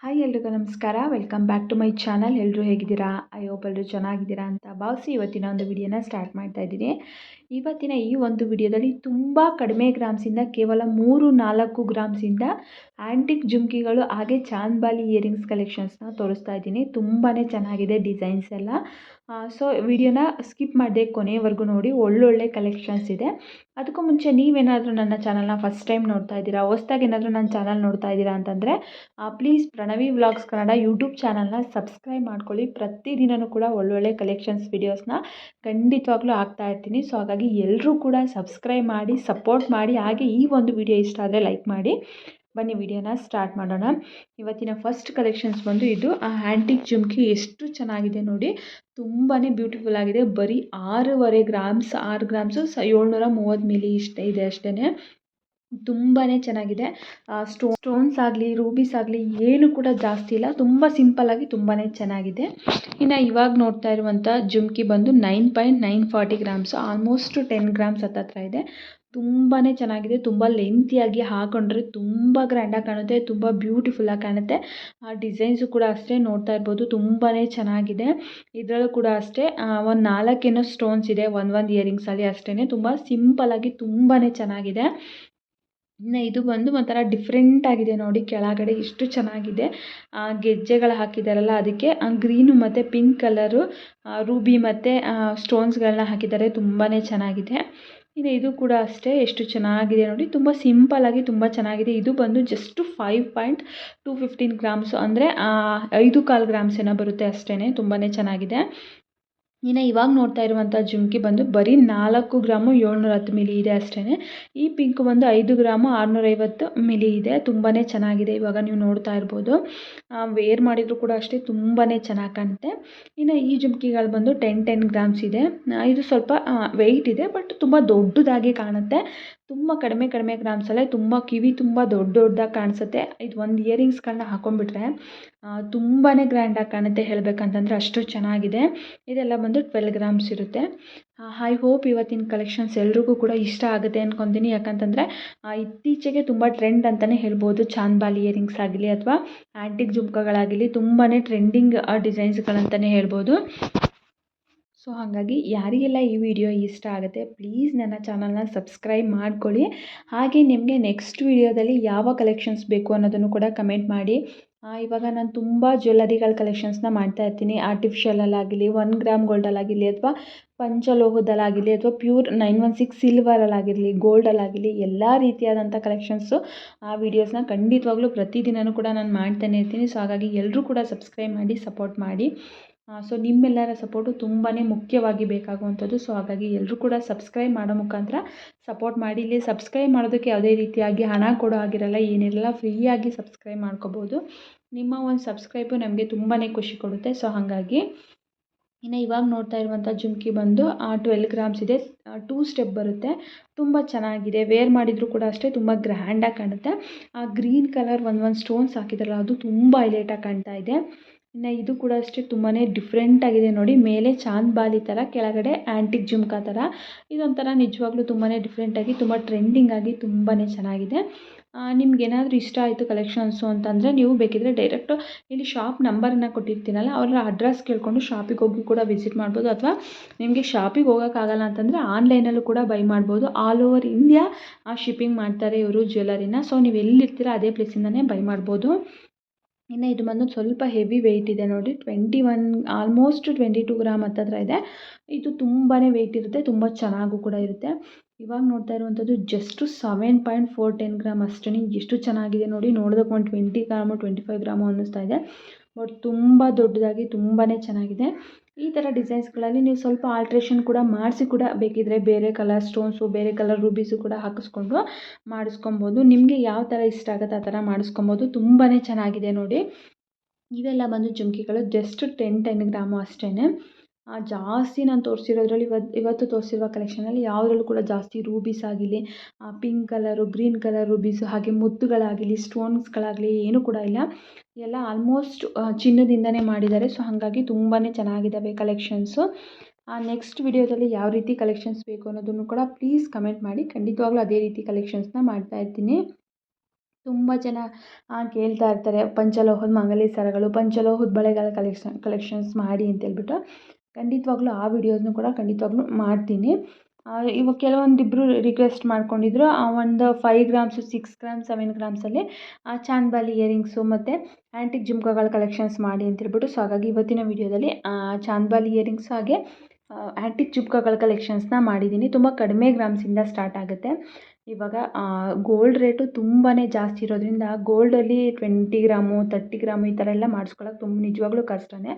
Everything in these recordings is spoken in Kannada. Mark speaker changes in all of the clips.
Speaker 1: ಹಾಯ್ ಎಲ್ರಿಗೂ ನಮಸ್ಕಾರ. Welcome back to my channel. ಎಲ್ಲರೂ ಹೇಗಿದ್ದೀರಾ? ಐ ಹೋಪ್ ಎಲ್ಲರೂ ಚೆನ್ನಾಗಿದ್ದೀರಾ ಅಂತ ಭಾವಿಸಿ ಇವತ್ತಿನ ಒಂದು ವಿಡಿಯೋನ ಸ್ಟಾರ್ಟ್ ಮಾಡ್ತಾ ಇದ್ದೀನಿ. ಇವತ್ತಿನ ಈ ಒಂದು ವಿಡಿಯೋದಲ್ಲಿ ತುಂಬ ಕಡಿಮೆ ಗ್ರಾಮ್ಸಿಂದ ಕೇವಲ 3-4 ಗ್ರಾಮ್ಸಿಂದ ಆ್ಯಂಟಿಕ್ ಜುಮ್ಕಿಗಳು ಹಾಗೆ ಚಾಂದ್ಬಾಲಿ ಇಯರಿಂಗ್ಸ್ ಕಲೆಕ್ಷನ್ಸ್ನ ತೋರಿಸ್ತಾ ಇದ್ದೀನಿ. ತುಂಬಾ ಚೆನ್ನಾಗಿದೆ ಡಿಸೈನ್ಸ್ ಎಲ್ಲ. ಸೊ ವಿಡಿಯೋನ ಸ್ಕಿಪ್ ಮಾಡದೆ ಕೊನೆಯವರೆಗೂ ನೋಡಿ. ಒಳ್ಳೊಳ್ಳೆ ಕಲೆಕ್ಷನ್ಸ್ ಇದೆ. ಅದಕ್ಕೂ ಮುಂಚೆ ನೀವೇನಾದರೂ ನನ್ನ ಚಾನಲ್ನ ಫಸ್ಟ್ ಟೈಮ್ ನೋಡ್ತಾ ಇದ್ದೀರಾ, ಹೊಸ್ದಾಗಿ ಏನಾದರೂ ನನ್ನ ಚಾನಲ್ ನೋಡ್ತಾ ಇದ್ದೀರಾ ಅಂತಂದರೆ please Pranavi vlogs Kannada YouTube ಚಾನಲ್ನ ಸಬ್ಸ್ಕ್ರೈಬ್ ಮಾಡ್ಕೊಳ್ಳಿ. ಪ್ರತಿದಿನವೂ ಕೂಡ ಒಳ್ಳೊಳ್ಳೆ ಕಲೆಕ್ಷನ್ಸ್ ವೀಡಿಯೋಸ್ನ ಖಂಡಿತವಾಗ್ಲೂ ಹಾಕ್ತಾ ಇರ್ತೀನಿ. ಸೊ ಹಾಗಾಗಿ ಎಲ್ಲರೂ ಕೂಡ ಸಬ್ಸ್ಕ್ರೈಬ್ ಮಾಡಿ ಸಪೋರ್ಟ್ ಮಾಡಿ. ಹಾಗೆ ಈ ಒಂದು ವಿಡಿಯೋ ಇಷ್ಟ ಆದರೆ ಲೈಕ್ ಮಾಡಿ. ಬನ್ನಿ ವಿಡಿಯೋನ ಸ್ಟಾರ್ಟ್ ಮಾಡೋಣ. ಇವತ್ತಿನ ಫಸ್ಟ್ ಕಲೆಕ್ಷನ್ಸ್ ಬಂದು ಇದು ಆ್ಯಂಟಿಕ್ ಜುಮ್ಕಿ. ಎಷ್ಟು ಚೆನ್ನಾಗಿದೆ ನೋಡಿ, ತುಂಬಾ ಬ್ಯೂಟಿಫುಲ್ ಆಗಿದೆ. ಬರೀ 6.5 ಗ್ರಾಮ್ಸ್ 6 ಗ್ರಾಮ್ಸು 730 ಮಿಲಿ ಇಷ್ಟ ಇದೆ ಅಷ್ಟೇ. ತುಂಬಾ ಚೆನ್ನಾಗಿದೆ. ಸ್ಟೋನ್ಸ್ ಆಗಲಿ ರೂಬೀಸ್ ಆಗಲಿ ಏನು ಕೂಡ ಜಾಸ್ತಿ ಇಲ್ಲ. ತುಂಬ ಸಿಂಪಲ್ಲಾಗಿ ತುಂಬಾ ಚೆನ್ನಾಗಿದೆ. ಇನ್ನು ಇವಾಗ ನೋಡ್ತಾ ಇರುವಂಥ ಜುಮ್ಕಿ ಬಂದು 9.940 ಗ್ರಾಮ್ಸು, ಆಲ್ಮೋಸ್ಟ್ 10 ಗ್ರಾಮ್ಸ್ ಹತ್ತತ್ರ ಇದೆ. ತುಂಬಾ ಚೆನ್ನಾಗಿದೆ. ತುಂಬ ಲೆಂತಿಯಾಗಿ ಹಾಕೊಂಡ್ರೆ ತುಂಬ ಗ್ರ್ಯಾಂಡಾಗಿ ಕಾಣುತ್ತೆ, ತುಂಬ ಬ್ಯೂಟಿಫುಲ್ಲಾಗಿ ಕಾಣುತ್ತೆ. ಆ ಡಿಸೈನ್ಸು ಕೂಡ ಅಷ್ಟೇ ನೋಡ್ತಾ ಇರ್ಬೋದು, ತುಂಬಾ ಚೆನ್ನಾಗಿದೆ. ಇದರಲ್ಲೂ ಕೂಡ ಅಷ್ಟೇ ಒಂದು 4 ಸ್ಟೋನ್ಸ್ ಇದೆ ಒಂದು ಇಯರಿಂಗ್ಸಲ್ಲಿ ಅಷ್ಟೇ. ತುಂಬ ಸಿಂಪಲ್ಲಾಗಿ ತುಂಬಾ ಚೆನ್ನಾಗಿದೆ. ಇನ್ನು ಇದು ಬಂದು ಒಂಥರ ಡಿಫ್ರೆಂಟ್ ಆಗಿದೆ ನೋಡಿ. ಕೆಳಗಡೆ ಎಷ್ಟು ಚೆನ್ನಾಗಿದೆ. ಗೆಜ್ಜೆಗಳು ಹಾಕಿದ್ದಾರಲ್ಲ ಅದಕ್ಕೆ ಗ್ರೀನು ಮತ್ತು ಪಿಂಕ್ ಕಲರು ರೂಬಿ ಮತ್ತು ಸ್ಟೋನ್ಸ್ಗಳನ್ನ ಹಾಕಿದ್ದಾರೆ. ತುಂಬಾ ಚೆನ್ನಾಗಿದೆ. ಇನ್ನು ಇದು ಕೂಡ ಅಷ್ಟೇ ಎಷ್ಟು ಚೆನ್ನಾಗಿದೆ ನೋಡಿ. ತುಂಬ ಸಿಂಪಲ್ಲಾಗಿ ತುಂಬ ಚೆನ್ನಾಗಿದೆ. ಇದು ಬಂದು ಜಸ್ಟ್ 5.215 ಗ್ರಾಮ್ಸು, ಅಂದರೆ 5.25 ಗ್ರಾಮ್ಸ್ ಏನೋ ಬರುತ್ತೆ ಅಷ್ಟೇ. ತುಂಬಾ ಚೆನ್ನಾಗಿದೆ. ಇನ್ನು ಇವಾಗ ನೋಡ್ತಾ ಇರುವಂಥ ಜುಮ್ಕಿ ಬಂದು ಬರೀ 4 ಗ್ರಾಮು 710 ಮಿಲಿ ಇದೆ ಅಷ್ಟೇ. ಈ ಪಿಂಕ್ ಬಂದು 5 ಗ್ರಾಮು 650 ಮಿಲಿ ಇದೆ. ತುಂಬಾ ಚೆನ್ನಾಗಿದೆ. ಇವಾಗ ನೀವು ನೋಡ್ತಾ ಇರ್ಬೋದು. ವೇರ್ ಮಾಡಿದರೂ ಕೂಡ ಅಷ್ಟೇ ತುಂಬಾ ಚೆನ್ನಾಗಿ ಕಾಣುತ್ತೆ. ಇನ್ನು ಈ ಜುಮ್ಕಿಗಳು ಬಂದು 10 ಗ್ರಾಮ್ಸ್ ಇದೆ. ಇದು ಸ್ವಲ್ಪ ವೆಯ್ಟ್ ಇದೆ, ಬಟ್ ತುಂಬ ದೊಡ್ಡದಾಗಿ ಕಾಣುತ್ತೆ. ತುಂಬ ಕಡಿಮೆ ಗ್ರಾಮ್ಸಲ್ಲೇ ತುಂಬ ಕಿವಿ ತುಂಬ ದೊಡ್ಡದಾಗಿ ಕಾಣಿಸುತ್ತೆ. ಇದು ಒಂದು ಇಯರಿಂಗ್ಸ್ಗಳನ್ನ ಹಾಕೊಂಡ್ಬಿಟ್ರೆ ತುಂಬಾ ಗ್ರ್ಯಾಂಡಾಗಿ ಕಾಣುತ್ತೆ ಹೇಳಬೇಕಂತಂದರೆ, ಅಷ್ಟು ಚೆನ್ನಾಗಿದೆ. ಇದೆಲ್ಲ ಬಂದು 12 ಗ್ರಾಮ್ಸ್ ಇರುತ್ತೆ. ಐ ಹೋಪ್ ಇವತ್ತಿನ ಕಲೆಕ್ಷನ್ಸ್ ಎಲ್ರಿಗೂ ಕೂಡ ಇಷ್ಟ ಆಗುತ್ತೆ ಅಂದ್ಕೊತೀನಿ. ಯಾಕಂತಂದರೆ ಇತ್ತೀಚೆಗೆ ತುಂಬ ಟ್ರೆಂಡ್ ಅಂತಲೇ ಹೇಳ್ಬೋದು. ಚಾಂದ್ಬಾಲಿ ಇಯರಿಂಗ್ಸ್ ಆಗಲಿ ಅಥವಾ ಆ್ಯಂಟಿಕ್ ಜುಮ್ಕಗಳಾಗಲಿ ತುಂಬಾ ಟ್ರೆಂಡಿಂಗ್ ಡಿಸೈನ್ಸ್ಗಳಂತಲೇ ಹೇಳ್ಬೋದು. ಸೊ ಹಾಗಾಗಿ ಯಾರಿಗೆಲ್ಲ ಈ ವಿಡಿಯೋ ಇಷ್ಟ ಆಗುತ್ತೆ ಪ್ಲೀಸ್ ನನ್ನ ಚಾನಲ್ನ ಸಬ್ಸ್ಕ್ರೈಬ್ ಮಾಡ್ಕೊಳ್ಳಿ. ಹಾಗೆ ನಿಮಗೆ ನೆಕ್ಸ್ಟ್ ವಿಡಿಯೋದಲ್ಲಿ ಯಾವ ಕಲೆಕ್ಷನ್ಸ್ ಬೇಕು ಅನ್ನೋದನ್ನು ಕೂಡ ಕಮೆಂಟ್ ಮಾಡಿ. ಇವಾಗ ನಾನು ತುಂಬ ಜ್ಯುವೆಲ್ಲರಿಗಳ ಕಲೆಕ್ಷನ್ಸ್ನ ಮಾಡ್ತಾ ಇರ್ತೀನಿ. ಆರ್ಟಿಫಿಷಿಯಲಲ್ಲಾಗಲಿ 1 ಗ್ರಾಮ್ ಗೋಲ್ಡಲ್ಲಾಗಿರಲಿ ಅಥವಾ ಪಂಚಲೋಹದಲ್ಲಾಗಿರಲಿ ಅಥವಾ ಪ್ಯೂರ್ 916 ಸಿಲ್ವರಲ್ಲಾಗಿರಲಿ ಗೋಲ್ಡಲ್ಲಾಗಿರಲಿ ಎಲ್ಲ ರೀತಿಯಾದಂಥ ಕಲೆಕ್ಷನ್ಸು ವೀಡಿಯೋಸ್ನ ಖಂಡಿತವಾಗ್ಲೂ ಪ್ರತಿದಿನವೂ ಕೂಡ ನಾನು ಮಾಡ್ತಾನೆ ಇರ್ತೀನಿ. ಸೊ ಹಾಗಾಗಿ ಎಲ್ಲರೂ ಕೂಡ ಸಬ್ಸ್ಕ್ರೈಬ್ ಮಾಡಿ ಸಪೋರ್ಟ್ ಮಾಡಿ. ಸೊ ನಿಮ್ಮೆಲ್ಲರ ಸಪೋರ್ಟು ತುಂಬಾ ಮುಖ್ಯವಾಗಿ ಬೇಕಾಗುವಂಥದ್ದು. ಸೊ ಹಾಗಾಗಿ ಎಲ್ಲರೂ ಕೂಡ ಸಬ್ಸ್ಕ್ರೈಬ್ ಮಾಡೋ ಮುಖಾಂತರ ಸಪೋರ್ಟ್ ಮಾಡಿ. ಇಲ್ಲಿ ಸಬ್ಸ್ಕ್ರೈಬ್ ಮಾಡೋದಕ್ಕೆ ಯಾವುದೇ ರೀತಿಯಾಗಿ ಹಣ ಕೊಡೋ ಆಗಿರಲ್ಲ, ಏನಿರಲ್ಲ, ಫ್ರೀಯಾಗಿ ಸಬ್ಸ್ಕ್ರೈಬ್ ಮಾಡ್ಕೋಬೋದು. ನಿಮ್ಮ ಒಂದು ಸಬ್ಸ್ಕ್ರೈಬು ನಮಗೆ ತುಂಬಾ ಖುಷಿ ಕೊಡುತ್ತೆ. ಸೊ ಹಾಗಾಗಿ ಇನ್ನು ಇವಾಗ ನೋಡ್ತಾ ಇರುವಂಥ ಜುಮ್ಕಿ ಬಂದು 12 ಗ್ರಾಮ್ಸ್ ಇದೆ. 2 ಸ್ಟೆಪ್ ಬರುತ್ತೆ. ತುಂಬ ಚೆನ್ನಾಗಿದೆ. ವೇರ್ ಮಾಡಿದರೂ ಕೂಡ ಅಷ್ಟೇ ತುಂಬ ಗ್ರ್ಯಾಂಡಾಗಿ ಕಾಣುತ್ತೆ. ಗ್ರೀನ್ ಕಲರ್ ಒಂದು ಸ್ಟೋನ್ಸ್ ಹಾಕಿದಾರಲ್ಲ ಅದು ತುಂಬ ಹೈಲೈಟಾಗಿ ಕಾಣ್ತಾ ಇದೆ. ಇನ್ನು ಇದು ಕೂಡ ಅಷ್ಟೇ ತುಂಬಾ ಡಿಫ್ರೆಂಟ್ ಆಗಿದೆ ನೋಡಿ. ಮೇಲೆ ಚಾಂದ್ಬಾಲಿ ಥರ, ಕೆಳಗಡೆ ಆ್ಯಂಟಿಕ್ ಜುಮ್ಕಾ ಥರ. ಇದೊಂಥರ ನಿಜವಾಗ್ಲೂ ತುಂಬಾ ಡಿಫ್ರೆಂಟಾಗಿ ತುಂಬ ಟ್ರೆಂಡಿಂಗ್ ಆಗಿ ತುಂಬಾ ಚೆನ್ನಾಗಿದೆ. ನಿಮ್ಗೇನಾದರೂ ಇಷ್ಟ ಆಯಿತು ಕಲೆಕ್ಷನ್ಸು ಅಂತಂದರೆ ನೀವು ಬೇಕಿದ್ದರೆ ಡೈರೆಕ್ಟು ಇಲ್ಲಿ ಶಾಪ್ ನಂಬರನ್ನು ಕೊಟ್ಟಿರ್ತೀನಲ್ಲ ಅವರ ಅಡ್ರೆಸ್ ಕೇಳಿಕೊಂಡು ಶಾಪಿಗೆ ಹೋಗಿ ಕೂಡ ವಿಸಿಟ್ ಮಾಡ್ಬೋದು. ಅಥವಾ ನಿಮಗೆ ಶಾಪಿಗೆ ಹೋಗೋಕ್ಕಾಗಲ್ಲ ಅಂತಂದರೆ ಆನ್ಲೈನಲ್ಲೂ ಕೂಡ ಬೈ ಮಾಡ್ಬೋದು. ಆಲ್ ಓವರ್ ಇಂಡಿಯಾ ಶಿಪ್ಪಿಂಗ್ ಮಾಡ್ತಾರೆ ಇವರು ಜ್ಯುವೆಲ್ಲರಿನ. ಸೊ ನೀವು ಎಲ್ಲಿರ್ತೀರ ಅದೇ ಪ್ಲೇಸಿಂದನೇ ಬೈ ಮಾಡ್ಬೋದು. ಇನ್ನು ಇದು ಬಂದು ಸ್ವಲ್ಪ ಹೆವಿ ವೆಯ್ಟ್ ಇದೆ ನೋಡಿ. 21 ಆಲ್ಮೋಸ್ಟ್ 22 ಗ್ರಾಮ್ ಹತ್ತತ್ರ ಇದೆ. ಇದು ತುಂಬಾ ವೆಯ್ಟ್ ಇರುತ್ತೆ, ತುಂಬ ಚೆನ್ನಾಗೂ ಕೂಡ ಇರುತ್ತೆ. ಇವಾಗ ನೋಡ್ತಾ ಇರುವಂಥದ್ದು ಜಸ್ಟ್ 7.410 ಗ್ರಾಮ್ ಅಷ್ಟೇ. ಎಷ್ಟು ಚೆನ್ನಾಗಿದೆ ನೋಡಿ. ನೋಡೋದಕ್ಕೆ ಒಂದು 20 ಗ್ರಾಮು 25 ಗ್ರಾಮು ಅನ್ನಿಸ್ತಾ ಇದೆ, ಬಟ್ ತುಂಬ ದೊಡ್ಡದಾಗಿ ತುಂಬಾ ಚೆನ್ನಾಗಿದೆ. ಈ ಥರ ಡಿಸೈನ್ಸ್ಗಳಲ್ಲಿ ನೀವು ಸ್ವಲ್ಪ ಆಲ್ಟ್ರೇಷನ್ ಕೂಡ ಮಾಡಿಸಿ ಕೂಡ ಬೇಕಿದ್ದರೆ ಬೇರೆ ಕಲರ್ ಸ್ಟೋನ್ಸು ಬೇರೆ ಕಲರ್ ರೂಬೀಸು ಕೂಡ ಹಾಕಿಸ್ಕೊಂಡು ಮಾಡಿಸ್ಕೊಬೋದು. ನಿಮಗೆ ಯಾವ ಥರ ಇಷ್ಟ ಆಗುತ್ತೆ ಆ ಥರ ಮಾಡಿಸ್ಕೊಬೋದು. ತುಂಬಾ ಚೆನ್ನಾಗಿದೆ ನೋಡಿ. ಇವೆಲ್ಲ ಬಂದು ಜುಮ್ಕಿಗಳು ಜಸ್ಟ್ 10 ಗ್ರಾಮು ಅಷ್ಟೇ. ಜಾಸ್ತಿ ನಾನು ತೋರಿಸಿರೋದ್ರಲ್ಲಿ ಇವತ್ತು ತೋರಿಸಿರುವ ಕಲೆಕ್ಷನಲ್ಲಿ ಯಾವುದ್ರಲ್ಲೂ ಕೂಡ ಜಾಸ್ತಿ ರೂಬೀಸ್ ಆಗಿರಲಿ, ಪಿಂಕ್ ಕಲರು ಗ್ರೀನ್ ಕಲರ್ ರೂಬೀಸು ಹಾಗೆ ಮುತ್ತುಗಳಾಗಲಿ ಸ್ಟೋನ್ಸ್ಗಳಾಗಲಿ ಏನೂ ಕೂಡ ಇಲ್ಲ. ಎಲ್ಲ ಆಲ್ಮೋಸ್ಟ್ ಚಿನ್ನದಿಂದನೇ ಮಾಡಿದ್ದಾರೆ. ಸೊ ಹಾಗಾಗಿ ತುಂಬಾ ಚೆನ್ನಾಗಿದ್ದಾವೆ ಕಲೆಕ್ಷನ್ಸು. ನೆಕ್ಸ್ಟ್ ವಿಡಿಯೋದಲ್ಲಿ ಯಾವ ರೀತಿ ಕಲೆಕ್ಷನ್ಸ್ ಬೇಕು ಅನ್ನೋದನ್ನು ಕೂಡ ಪ್ಲೀಸ್ ಕಮೆಂಟ್ ಮಾಡಿ. ಖಂಡಿತವಾಗ್ಲೂ ಅದೇ ರೀತಿ ಕಲೆಕ್ಷನ್ಸ್ನ ಮಾಡ್ತಾ ಇರ್ತೀನಿ. ತುಂಬ ಜನ ಕೇಳ್ತಾ ಇರ್ತಾರೆ ಪಂಚಲೋಹದ ಮಂಗಲಿ ಸರಗಳು, ಪಂಚಲೋಹದ ಬಳೆಗಳ ಕಲೆಕ್ಷನ್ಸ್ ಮಾಡಿ ಅಂತೇಳ್ಬಿಟ್ಟು. ಖಂಡಿತವಾಗ್ಲೂ ಆ ವಿಡಿಯೋಸ್ನೂ ಕೂಡ ಖಂಡಿತವಾಗ್ಲೂ ಮಾಡ್ತೀನಿ. ಇವಾಗ ಕೆಲವೊಂದಿಬ್ಬರು ರಿಕ್ವೆಸ್ಟ್ ಮಾಡ್ಕೊಂಡಿದ್ರು ಒಂದು 5 ಗ್ರಾಮ್ಸು, 6 ಗ್ರಾಮ್ಸ್, 7 ಗ್ರಾಮ್ಸಲ್ಲಿ ಚಾಂದ್ಬಾಲಿ ಇಯರಿಂಗ್ಸು ಮತ್ತು ಆ್ಯಂಟಿಕ್ ಜುಮ್ಕಾಗಳ ಕಲೆಕ್ಷನ್ಸ್ ಮಾಡಿ ಅಂತೇಳ್ಬಿಟ್ಟು. ಸೊ ಹಾಗಾಗಿ ಇವತ್ತಿನ ವಿಡಿಯೋದಲ್ಲಿ ಚಾಂದ್ಬಾಲಿ ಇಯರಿಂಗ್ಸ್ ಹಾಗೆ ಆ್ಯಂಟಿಕ್ ಜುಮ್ಕಾಗಳ ಕಲೆಕ್ಷನ್ಸ್ನ ಮಾಡಿದ್ದೀನಿ. ತುಂಬ ಕಡಿಮೆ ಗ್ರಾಮ್ಸಿಂದ ಸ್ಟಾರ್ಟ್ ಆಗುತ್ತೆ. ಇವಾಗ ಗೋಲ್ಡ್ ರೇಟು ತುಂಬಾ ಜಾಸ್ತಿ ಇರೋದ್ರಿಂದ ಗೋಲ್ಡಲ್ಲಿ 20 ಗ್ರಾಮು, 30 ಗ್ರಾಮು ಈ ಥರ ಎಲ್ಲ ಮಾಡಿಸ್ಕೊಳ್ಳೋಕೆ ನಿಜವಾಗ್ಲೂ ಕಷ್ಟನೇ.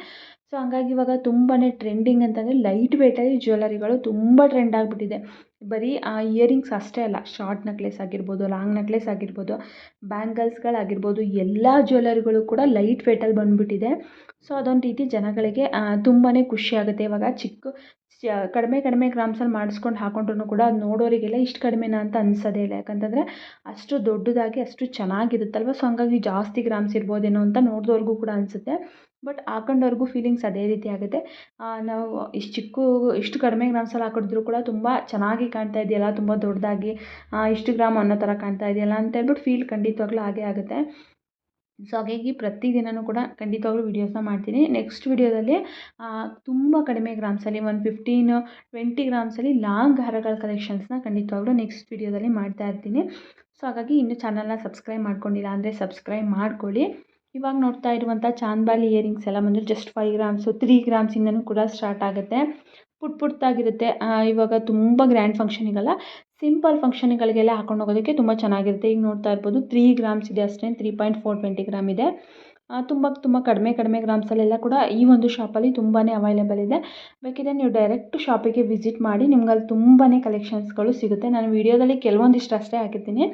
Speaker 1: ಸೊ ಹಂಗಾಗಿ ಇವಾಗ ತುಂಬಾ ಟ್ರೆಂಡಿಂಗ್ ಅಂತಂದರೆ ಲೈಟ್ ವೇಟಲ್ಲಿ ಜ್ಯುವೆಲರಿಗಳು ತುಂಬ ಟ್ರೆಂಡ್ ಆಗಿಬಿಟ್ಟಿದೆ. ಬರೀ ಇಯರಿಂಗ್ಸ್ ಅಷ್ಟೇ ಅಲ್ಲ, ಶಾರ್ಟ್ ನೆಕ್ಲೆಸ್ ಆಗಿರ್ಬೋದು, ಲಾಂಗ್ ನೆಕ್ಲೆಸ್ ಆಗಿರ್ಬೋದು, ಬ್ಯಾಂಗಲ್ಸ್ಗಳಾಗಿರ್ಬೋದು, ಎಲ್ಲ ಜ್ಯುವೆಲರಿಗಳು ಕೂಡ ಲೈಟ್ ವೇಟಲ್ಲಿ ಬಂದುಬಿಟ್ಟಿದೆ. ಸೊ ಅದೊಂದು ರೀತಿ ಜನಗಳಿಗೆ ತುಂಬಾ ಖುಷಿಯಾಗುತ್ತೆ. ಇವಾಗ ಕಡಿಮೆ ಗ್ರಾಮ್ಸಲ್ಲಿ ಮಾಡಿಸ್ಕೊಂಡು ಹಾಕೊಂಡ್ರೂ ಕೂಡ ಅದು ನೋಡೋರಿಗೆಲ್ಲ ಇಷ್ಟು ಕಡಿಮೆನಾ ಅಂತ ಅನ್ಸೋದೇ ಇಲ್ಲ. ಯಾಕಂತಂದರೆ ಅಷ್ಟು ದೊಡ್ಡದಾಗಿ ಅಷ್ಟು ಚೆನ್ನಾಗಿರುತ್ತಲ್ವ. ಸೊ ಹಂಗಾಗಿ ಜಾಸ್ತಿ ಗ್ರಾಮ್ಸ್ ಇರ್ಬೋದೇನೋ ಅಂತ ನೋಡಿದವ್ರಿಗೂ ಕೂಡ ಅನಿಸುತ್ತೆ. ಬಟ್ ಹಾಕೊಂಡವ್ರಿಗೂ ಫೀಲಿಂಗ್ಸ್ ಅದೇ ರೀತಿ ಆಗುತ್ತೆ. ನಾವು ಇಷ್ಟು ಕಡಿಮೆ ಗ್ರಾಮ್ಸಲ್ಲಿ ಹಾಕಿದ್ರು ಕೂಡ ತುಂಬ ಚೆನ್ನಾಗಿ ಕಾಣ್ತಾ ಇದೆಯಲ್ಲ, ತುಂಬ ದೊಡ್ಡದಾಗಿ ಇಷ್ಟು ಗ್ರಾಮ್ ಅನ್ನೋ ಥರ ಕಾಣ್ತಾ ಇದೆಯಲ್ಲ ಅಂತ ಹೇಳ್ಬಿಟ್ಟು ಫೀಲ್ ಖಂಡಿತವಾಗ್ಲೂ ಆಗೇ ಆಗುತ್ತೆ. ಸೊ ಹಾಗಾಗಿ ಪ್ರತಿದಿನವೂ ಕೂಡ ಖಂಡಿತವಾಗ್ಲೂ ವೀಡಿಯೋಸ್ನ ಮಾಡ್ತೀನಿ. ನೆಕ್ಸ್ಟ್ ವೀಡಿಯೋದಲ್ಲಿ ತುಂಬ ಕಡಿಮೆ ಗ್ರಾಮ್ಸಲ್ಲಿ ಒಂದು 15-20 ಗ್ರಾಮ್ಸಲ್ಲಿ ಲಾಂಗ್ ಹಾರಗಳ ಕಲೆಕ್ಷನ್ಸ್ನ ಖಂಡಿತವಾಗ್ಲೂ ನೆಕ್ಸ್ಟ್ ವೀಡಿಯೋದಲ್ಲಿ ಮಾಡ್ತಾ ಇರ್ತೀನಿ. ಸೊ ಹಾಗಾಗಿ ಇನ್ನೂ ಚಾನಲ್ನ ಸಬ್ಸ್ಕ್ರೈಬ್ ಮಾಡ್ಕೊಂಡಿಲ್ಲ ಅಂದರೆ ಸಬ್ಸ್ಕ್ರೈಬ್ ಮಾಡ್ಕೊಳ್ಳಿ. ಇವಾಗ ನೋಡ್ತಾ ಇರುವಂಥ ಚಾಂದ್ಬಾಲಿ ಇಯರಿಂಗ್ಸ್ ಎಲ್ಲ ಬಂದರೆ ಜಸ್ಟ್ 5 ಗ್ರಾಮ್ಸು, 3 ಗ್ರಾಮ್ಸಿಂದನೂ ಕೂಡ ಸ್ಟಾರ್ಟ್ ಆಗುತ್ತೆ. ಪುಟ್ಟಾಗಿರುತ್ತೆ. ಇವಾಗ ತುಂಬ ಗ್ರ್ಯಾಂಡ್ ಫಂಕ್ಷನಿಗಲ್ಲ, ಸಿಂಪಲ್ ಫಂಕ್ಷನ್ಗಳಿಗೆಲ್ಲ ಹಾಕೊಂಡು ಹೋಗೋದಕ್ಕೆ ತುಂಬ ಚೆನ್ನಾಗಿರುತ್ತೆ. ಈಗ ನೋಡ್ತಾ ಇರ್ಬೋದು 3 ಗ್ರಾಮ್ಸ್ ಇದೆ ಅಷ್ಟೇ, 3.420 ಗ್ರಾಮ್ ಇದೆ. ತುಂಬ ಕಡಿಮೆ ಗ್ರಾಮ್ಸಲ್ಲೆಲ್ಲ ಕೂಡ ಈ ಒಂದು ಶಾಪಲ್ಲಿ ತುಂಬಾ ಅವೈಲೇಬಲ್ ಇದೆ. ಬೇಕಿದ್ರೆ ನೀವು ಡೈರೆಕ್ಟ್ ಶಾಪಿಗೆ ವಿಸಿಟ್ ಮಾಡಿ, ನಿಮ್ಗೆ ಅಲ್ಲಿ ತುಂಬಾ ಕಲೆಕ್ಷನ್ಸ್ಗಳು ಸಿಗುತ್ತೆ. ನಾನು ವೀಡಿಯೋದಲ್ಲಿ ಕೆಲವೊಂದಿಷ್ಟು ಅಷ್ಟೇ ಹಾಕಿರ್ತೀನಿ.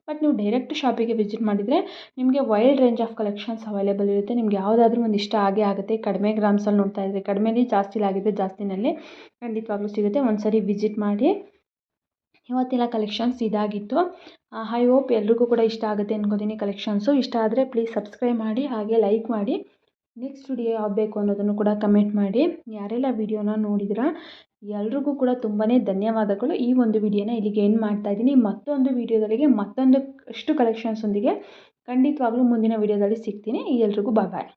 Speaker 1: ಬಟ್ ನೀವು ಡೈರೆಕ್ಟ್ ಶಾಪಿಗೆ ವಿಸಿಟ್ ಮಾಡಿದರೆ ನಿಮಗೆ wide range of collections available ಇರುತ್ತೆ. ನಿಮ್ಗೆ ಯಾವುದಾದ್ರೂ ಒಂದು ಇಷ್ಟ ಆಗೇ ಆಗುತ್ತೆ. ಕಡಿಮೆ ಗ್ರಾಮ್ಸಲ್ಲಿ ನೋಡ್ತಾ ಇದ್ದರೆ ಕಡಿಮೆಲಿ, ಜಾಸ್ತಿಲಾಗಿದ್ದರೆ ಜಾಸ್ತಿನಲ್ಲಿ ಖಂಡಿತವಾಗ್ಲೂ ಸಿಗುತ್ತೆ. ಒಂದು ಸರಿ ವಿಸಿಟ್ ಮಾಡಿ. ಇವತ್ತಿನ ಕಲೆಕ್ಷನ್ಸ್ ಇದಾಗಿತ್ತು. ಐ ಹೋಪ್ ಎಲ್ರಿಗೂ ಕೂಡ ಇಷ್ಟ ಆಗುತ್ತೆ ಅನ್ಕೋತೀನಿ ಕಲೆಕ್ಷನ್ಸು. ಇಷ್ಟ ಆದರೆ ಪ್ಲೀಸ್ ಸಬ್ಸ್ಕ್ರೈಬ್ ಮಾಡಿ, ಹಾಗೆ ಲೈಕ್ ಮಾಡಿ. ನೆಕ್ಸ್ಟ್ ವಿಡಿಯೋ ಯಾವ್ದು ಬೇಕು ಅನ್ನೋದನ್ನು ಕೂಡ ಕಮೆಂಟ್ ಮಾಡಿ. ಯಾರೆಲ್ಲ ವಿಡಿಯೋನ ನೋಡಿದಿರಾ ಎಲ್ರಿಗೂ ಕೂಡ ತುಂಬಾ ಧನ್ಯವಾದಗಳು. ಈ ಒಂದು ವಿಡಿಯೋನ ಇಲ್ಲಿಗೆ ಎಂಡ್ ಮಾಡ್ತಾಯಿದ್ದೀನಿ. ಮತ್ತೊಂದು ವಿಡಿಯೋದಲ್ಲಿಗೆ ಮತ್ತೊಂದು ಕಲೆಕ್ಷನ್ಸೊಂದಿಗೆ ಖಂಡಿತವಾಗ್ಲೂ ಮುಂದಿನ ವಿಡಿಯೋದಲ್ಲಿ ಸಿಗ್ತೀನಿ. ಎಲ್ರಿಗೂ ಬಾಯ್.